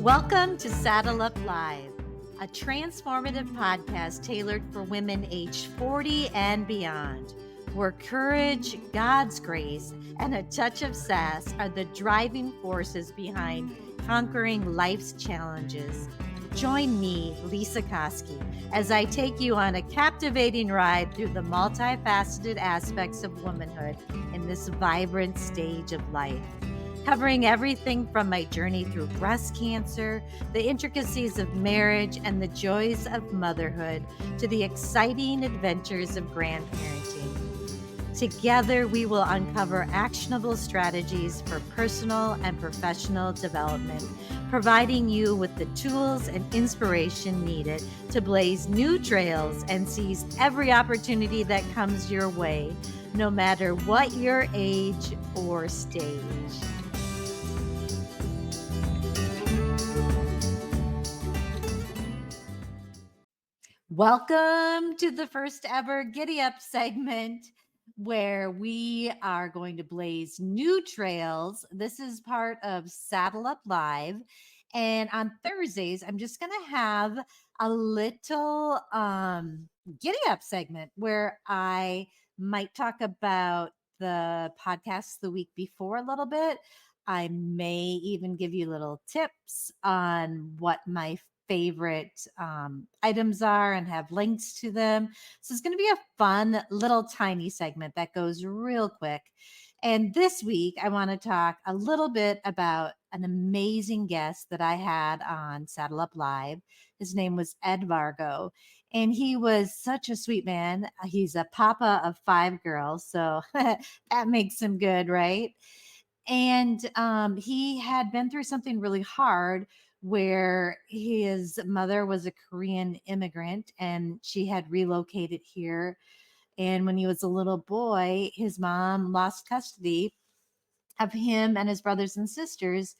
Welcome to Saddle Up Live, a transformative podcast tailored for women aged 40 and beyond, where courage, God's grace, and a touch of sass are the driving forces behind conquering life's challenges. Join me, Lisa Koski, as I take you on a captivating ride through the multifaceted aspects of womanhood in this vibrant stage of life. Covering everything from my journey through breast cancer, the intricacies of marriage, and the joys of motherhood, to the exciting adventures of grandparenting. Together, we will uncover actionable strategies for personal and professional development, providing you with the tools and inspiration needed to blaze new trails and seize every opportunity that comes your way, no matter what your age or stage. Welcome to the first ever Giddy Up segment, where we are going to blaze new trails. This is part of Saddle Up Live. And on Thursdays, I'm just going to have a little Giddy Up segment where I might talk about the podcast the week before a little bit. I may even give you little tips on what my favorite items are and have links to them. So it's going to be a fun little tiny segment that goes real quick. And this week, I want to talk a little bit about an amazing guest that I had on Saddle Up Live. His name was Ed Margo, and he was such a sweet man. He's a papa of 5 girls, so that makes him good, right? And he had been through something really hard where his mother was a Korean immigrant and she had relocated here. And when he was a little boy, his mom lost custody of him and his brothers and sisters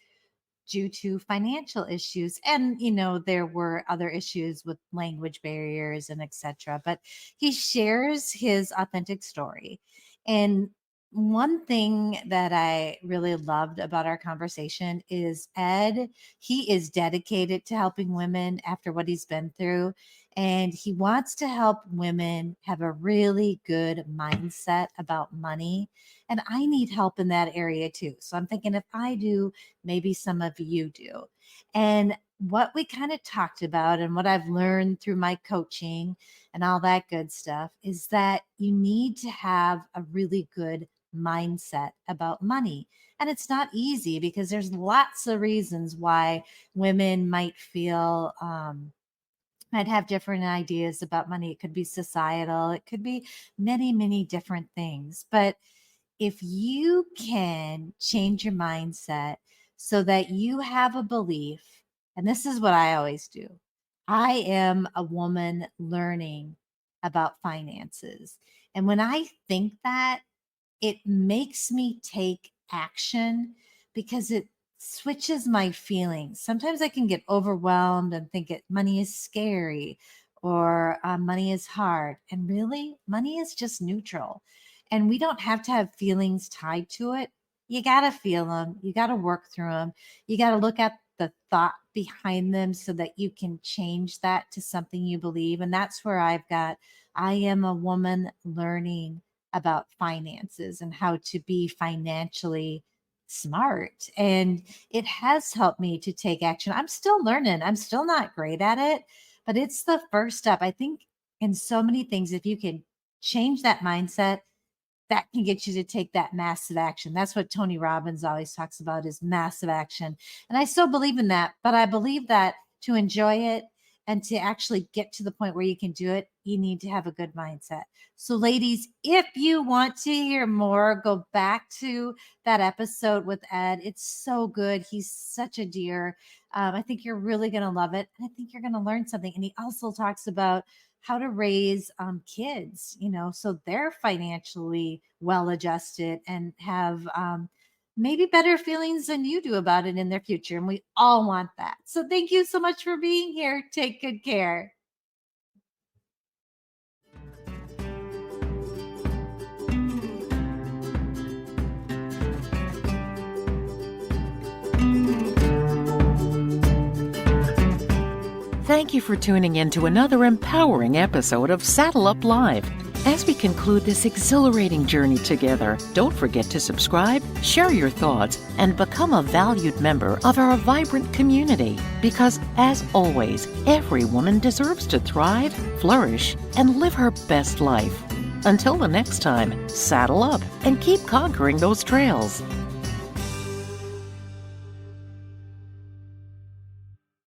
due to financial issues. And, you know, there were other issues with language barriers and etc. But he shares his authentic story. And one thing that I really loved about our conversation is Ed, he is dedicated to helping women after what he's been through. And he wants to help women have a really good mindset about money. And I need help in that area too. So I'm thinking if I do, maybe some of you do. And what we kind of talked about and what I've learned through my coaching and all that good stuff is that you need to have a really good mindset about money. And it's not easy because there's lots of reasons why women might feel, might have different ideas about money. It could be societal, it could be many, many different things. But if you can change your mindset so that you have a belief, and this is what I always do, I am a woman learning about finances. And when I think that, it makes me take action because it switches my feelings. Sometimes I can get overwhelmed and think money is scary or money is hard. And really, money is just neutral. And we don't have to have feelings tied to it. You got to feel them. You got to work through them. You got to look at the thought behind them so that you can change that to something you believe. And that's where I am a woman learning about finances and how to be financially smart. And it has helped me to take action. I'm still learning. I'm still not great at it, but it's the first step. I think in so many things, if you can change that mindset, that can get you to take that massive action. That's what Tony Robbins always talks about is massive action. And I still believe in that, but I believe that to enjoy it and to actually get to the point where you can do it, you need to have a good mindset. So ladies, if you want to hear more, go back to that episode with Ed. It's so good. He's such a dear. I think you're really going to love it. And I think you're going to learn something. And he also talks about how to raise kids, you know, so they're financially well adjusted and have maybe better feelings than you do about it in their future. And we all want that. So thank you so much for being here. Take good care. Thank you for tuning in to another empowering episode of Saddle Up Live. As we conclude this exhilarating journey together, don't forget to subscribe, share your thoughts, and become a valued member of our vibrant community. Because, as always, every woman deserves to thrive, flourish, and live her best life. Until the next time, saddle up and keep conquering those trails.